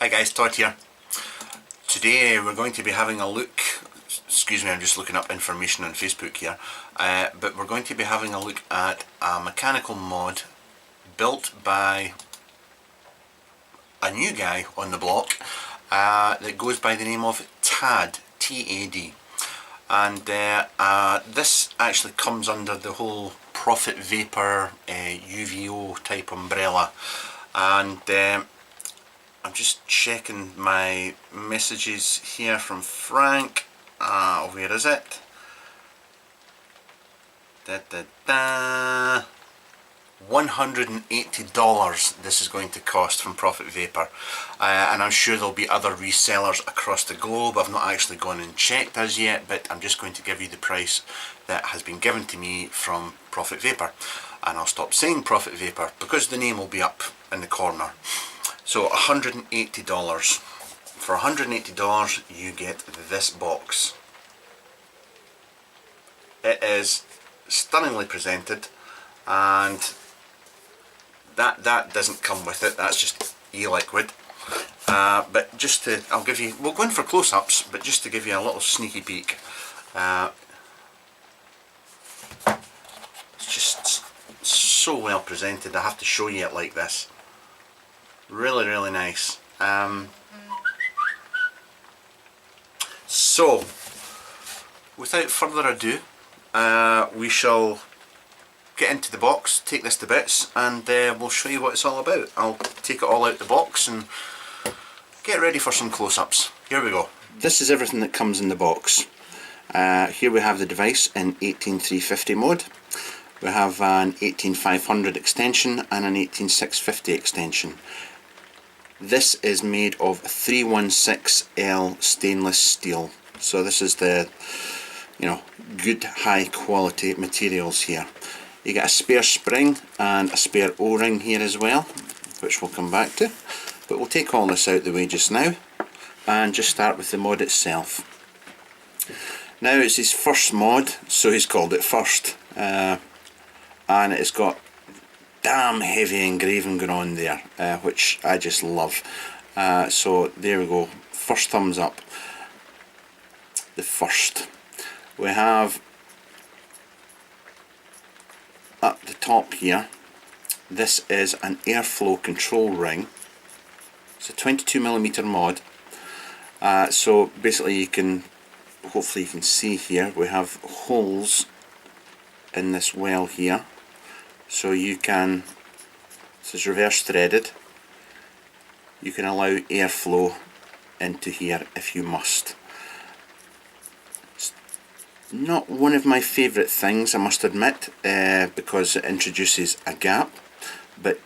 Hi guys, Todd here. Today we're going to be having a look, excuse me, I'm just looking up information on Facebook here, but we're going to be having a look at a mechanical mod built by a new guy on the block that goes by the name of TAD, T-A-D. And this actually comes under the whole Profit Vapor UVO type umbrella, and I'm just checking my messages here from Frank. Where is it? $180 this is going to cost from Profit Vapor, and I'm sure there'll be other resellers across the globe. I've not actually gone and checked as yet, but I'm just going to give you the price that has been given to me from Profit Vapor, and I'll stop saying Profit Vapor because the name will be up in the corner. So $180. For $180 you get this box. It is stunningly presented, and that doesn't come with it, that's just e-liquid. But just to, we'll go in for close-ups, but just to give you a little sneaky peek. It's just so well presented, I have to show you it like this. Really nice. So, without further ado, we shall get into the box, take this to bits, and we'll show you what it's all about. I'll take it all out the box and get ready for some close-ups. Here we go. This is everything that comes in the box. Here we have the device in 18350 mode. We have an 18500 extension and an 18650 extension. This is made of 316L stainless steel. So this is the, good high quality materials here. You get a spare spring and a spare O-ring here as well, which we'll come back to. But we'll take all this out the way just now and just start with the mod itself. Now it's his first mod, so he's called it first. And it's got damn heavy engraving going on there, which I just love. So there we go, first thumbs up. The first. We have at the top here, this is an airflow control ring. It's a 22mm mod. So basically you can, hopefully you can see here, we have holes in this well here. So you can, this is reverse threaded, you can allow airflow into here if you must. It's not one of my favourite things, I must admit, because it introduces a gap, but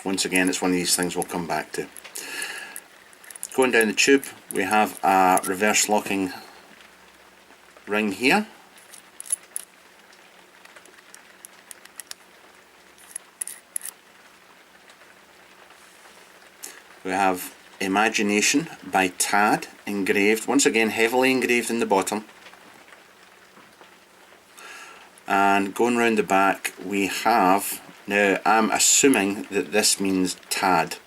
once again it's one of these things we'll come back to. Going down the tube we have a reverse locking ring here. We have Imagination by TAD engraved, once again heavily engraved in the bottom. And going round the back we have, now I'm assuming that this means TAD.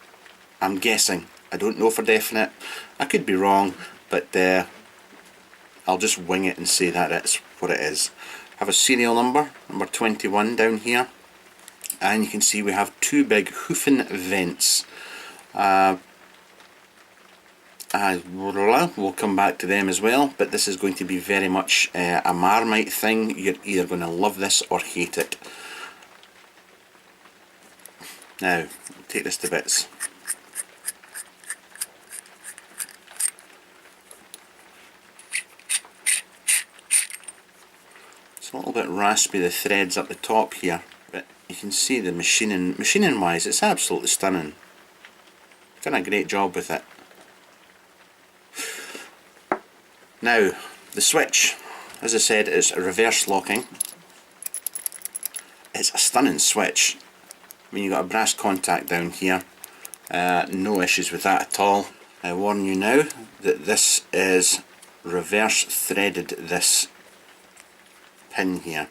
I'm guessing, I don't know for definite, I could be wrong, but I'll just wing it and say that it's what it is. I have a serial number, number 21 down here, and you can see we have two big hoofing vents. We'll come back to them as well, but this is going to be very much a Marmite thing. You're either going to love this or hate it. Now, take this to bits. It's a little bit raspy, the threads up the top here, but you can see the machining wise, it's absolutely stunning. Done a great job with it. Now, the switch, as I said, is a reverse locking. It's a stunning switch. I mean, you've got a brass contact down here, no issues with that at all. I warn you now that this is reverse threaded, this pin here.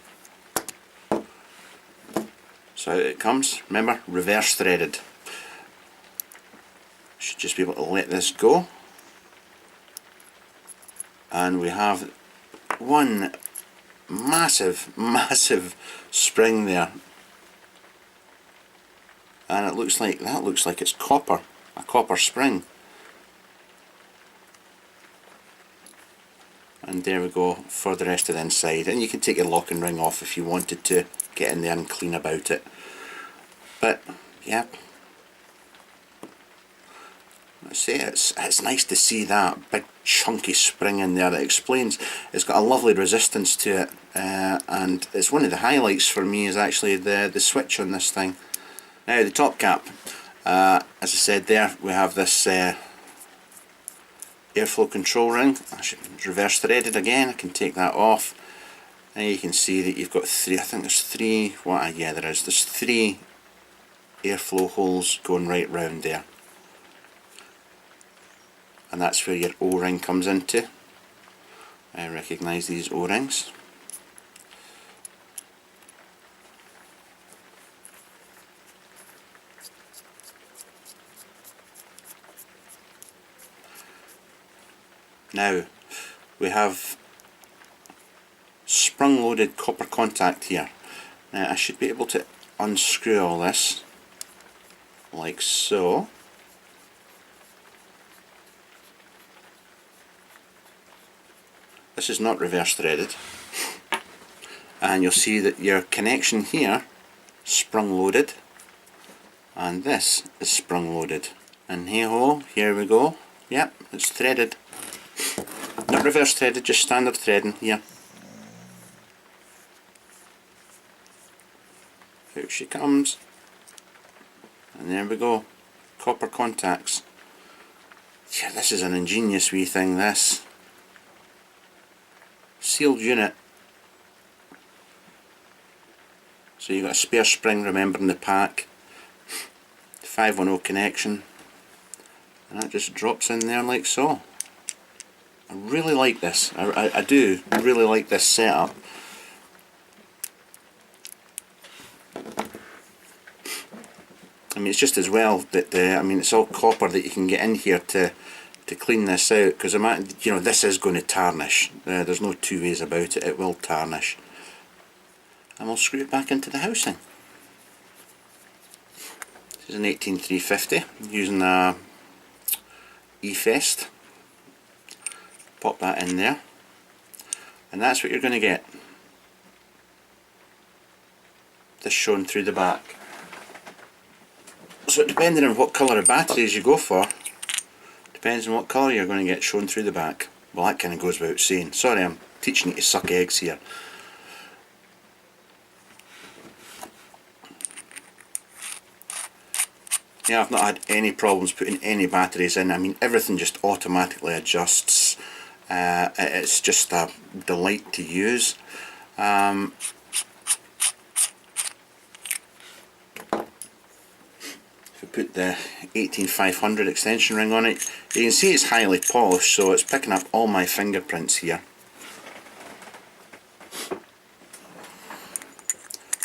So out it comes, remember, reverse threaded. Should just be able to let this go, and we have one massive spring there, and it looks like it's copper, a copper spring. And there we go for the rest of the inside, and you can take your locking ring off if you wanted to get in there and clean about it. But yeah, I say it's nice to see that big chunky spring in there. That explains it's got a lovely resistance to it, and it's one of the highlights for me is actually the switch on this thing. Now the top cap, as I said there, we have this airflow control ring. It's reverse threaded again. I can take that off, and you can see that you've got three, I think there's three, yeah there's three airflow holes going right round there, and that's where your O-ring comes into. I recognise these O-rings. Now we have sprung loaded copper contact here. Now I should be able to unscrew all this like so. This is not reverse threaded, and you'll see that your connection here sprung loaded, and this is sprung loaded, and hey ho, here we go. Yep, it's threaded. Not reverse threaded, just standard threading here. Out she comes, and there we go, copper contacts. Yeah, this is an ingenious wee thing, this. Sealed unit. So you've got a spare spring, remember, in the pack. 510 connection, and that just drops in there like so. I really like this. I do really like this setup. I mean, it's just as well that I mean, it's all copper that you can get in here to clean this out, because you know, this is going to tarnish. There's no two ways about it. It will tarnish, and we'll screw it back into the housing. This is an 18350 using a E-Fest. Pop that in there, and that's what you're going to get. This shown through the back. So depending on what colour of batteries you go for, depends on what colour you're going to get shown through the back. Well, that kind of goes without saying. Sorry, I'm teaching you to suck eggs here. Yeah, I've not had any problems putting any batteries in. I mean, everything just automatically adjusts. It's just a delight to use. If we put the 18500 extension ring on it, you can see it's highly polished, so it's picking up all my fingerprints here.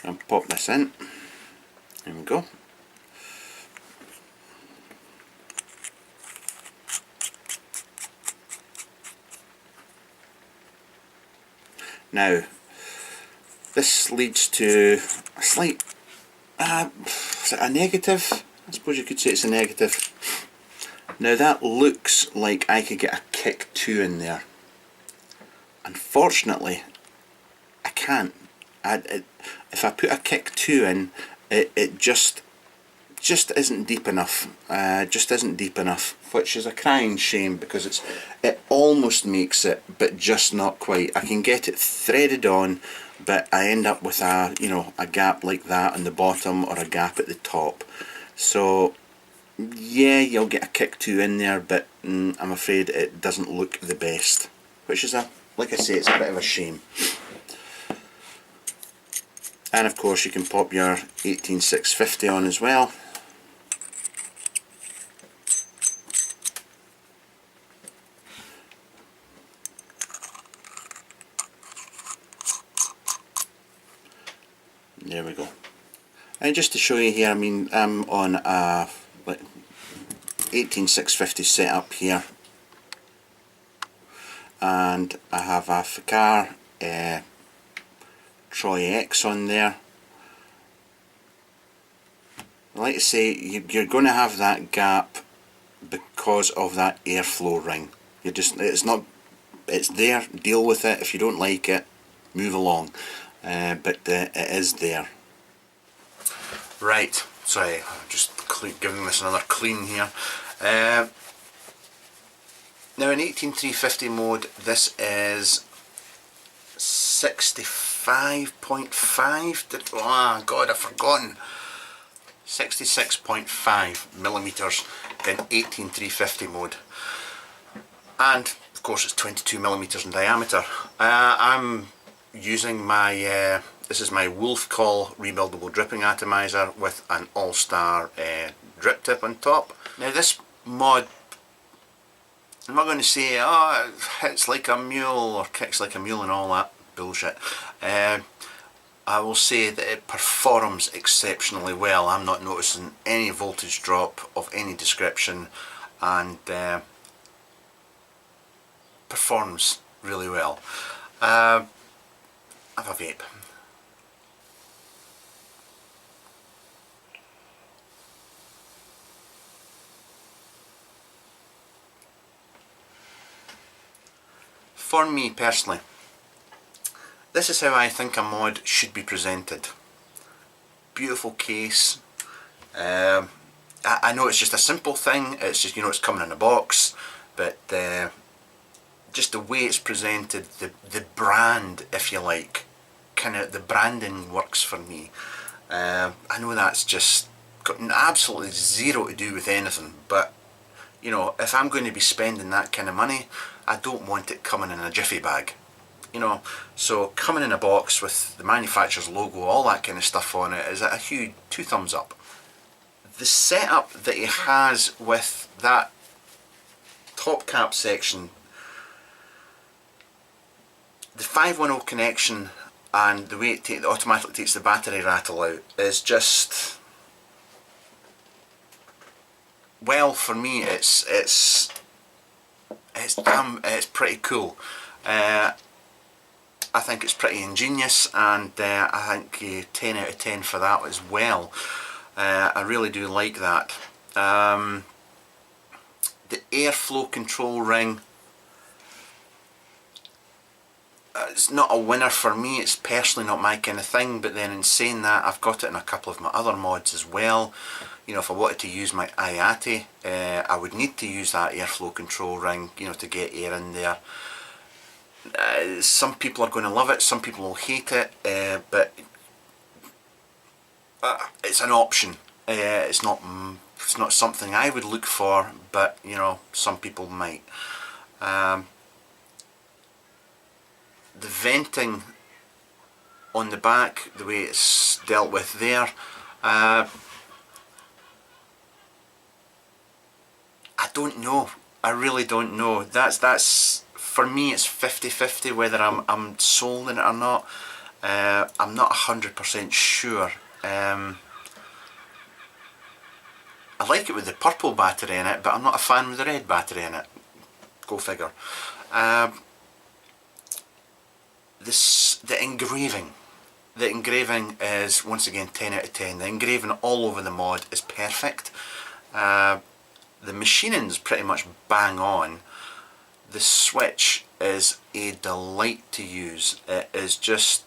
I'll pop this in. There we go. Now, this leads to a slight, is it a negative? I suppose you could say it's a negative. Now that looks like I could get a kick 2 in there. Unfortunately, I can't. If I put a kick 2 in, it just isn't deep enough. Just isn't deep enough, which is a crying shame, because it almost makes it, but just not quite. I can get it threaded on, but I end up with a gap like that on the bottom, or a gap at the top. So yeah, you'll get a kick 2 in there, but I'm afraid it doesn't look the best, which is like I say, it's a bit of a shame. And of course you can pop your 18650 on as well. There we go. And just to show you here, I mean, I'm on a 18650 set up here, and I have a Ficar Troy X on there. Like I say, you're going to have that gap because of that airflow ring. It's there, deal with it. If you don't like it, move along. But it is there. Right, sorry, I'm just giving this another clean here. Now in 18350 mode, this is 65.5. Oh God, I've forgotten. 66.5 millimeters in 18350 mode, and of course it's 22 millimeters in diameter. I'm using my this is my Wolf Call rebuildable dripping atomizer with an all-star drip tip on top. Now this mod, I'm not going to say oh it hits like a mule or kicks like a mule and all that bullshit. I will say that it performs exceptionally well. I'm not noticing any voltage drop of any description, and performs really well. I have a vape. For me personally, this is how I think a mod should be presented. Beautiful case. I know it's just a simple thing, it's just, you know, it's coming in a box, but just the way it's presented, the brand, if you like, kind of the branding works for me. I know that's just got absolutely zero to do with anything, but you know, if I'm going to be spending that kind of money, I don't want it coming in a jiffy bag. You know, so coming in a box with the manufacturer's logo, all that kind of stuff on it, is a huge 2 thumbs up. The setup that he has with that top cap section, the 510 connection, and the way it automatically takes the battery rattle out is just, well, for me it's pretty cool. I think it's pretty ingenious, and I think 10 out of 10 for that as well. I really do like that. The airflow control ring, it's not a winner for me. It's personally not my kind of thing, but then in saying that, I've got it in a couple of my other mods as well. You know, if I wanted to use my IATI, I would need to use that airflow control ring, you know, to get air in there. Some people are going to love it, some people will hate it, but it's an option. It's not something I would look for, but you know, some people might. The venting on the back, the way it's dealt with there, I don't know. I really don't know. That's for me, it's 50-50 whether I'm sold in it or not. I'm not 100% sure. I like it with the purple battery in it, but I'm not a fan with the red battery in it. Go figure. The engraving. The engraving is, once again, 10 out of 10. The engraving all over the mod is perfect. The machining's pretty much bang on. The switch is a delight to use. It is just,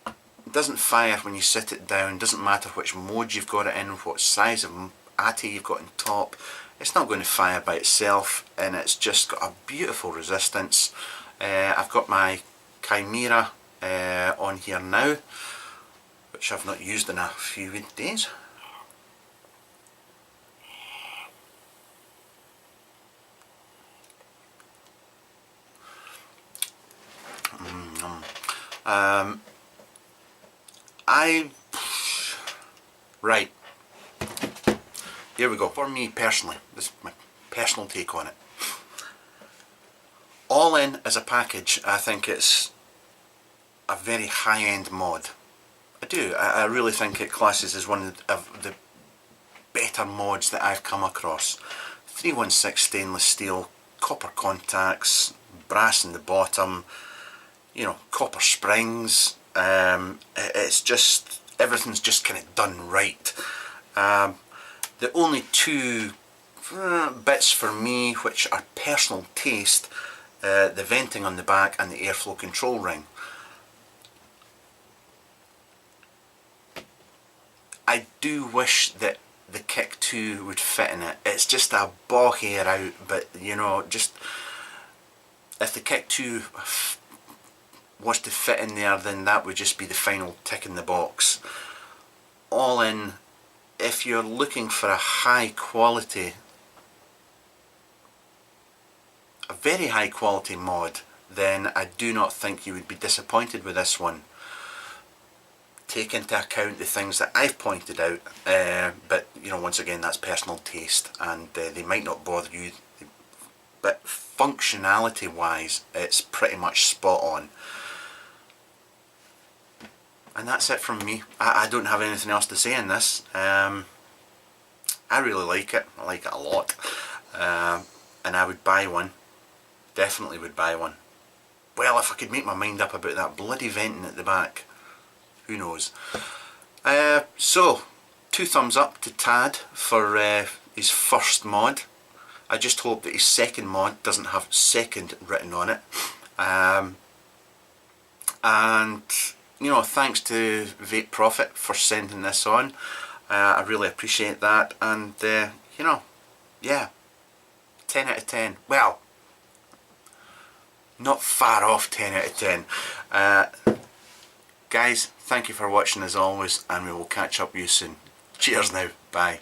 it doesn't fire when you sit it down. Doesn't matter which mode you've got it in, what size of ATI you've got on top. It's not going to fire by itself, and it's just got a beautiful resistance. I've got my Chimera on here now, which I've not used in a few days. Right, here we go. For me personally, this is my personal take on it. All in as a package, I think it's a very high-end mod. I do. I really think it classes as one of the better mods that I've come across. 316 stainless steel, copper contacts, brass in the bottom, you know, copper springs. It's just, everything's just kind of done right. The only two bits for me which are personal taste, the venting on the back and the airflow control ring. I do wish that the Kick 2 would fit in it. It's just a ball hair out, but you know, just if the Kick 2 was to fit in there, then that would just be the final tick in the box. All in, if you're looking for a high quality, a very high quality mod, then I do not think you would be disappointed with this one. Take into account the things that I've pointed out, but you know, once again, that's personal taste, and they might not bother you, but functionality wise it's pretty much spot on. And that's it from me. I don't have anything else to say in this. I really like it. I like it a lot, and I would buy one. Definitely would buy one. Well, if I could make my mind up about that bloody venting at the back, who knows. So 2 thumbs up to Tad for his first mod. I just hope that his second mod doesn't have second written on it. And you know, thanks to Vape Profit for sending this on. I really appreciate that, and you know, yeah, 10 out of 10. Well, not far off 10 out of 10. Guys, thank you for watching as always, and we will catch up with you soon. Cheers now, bye.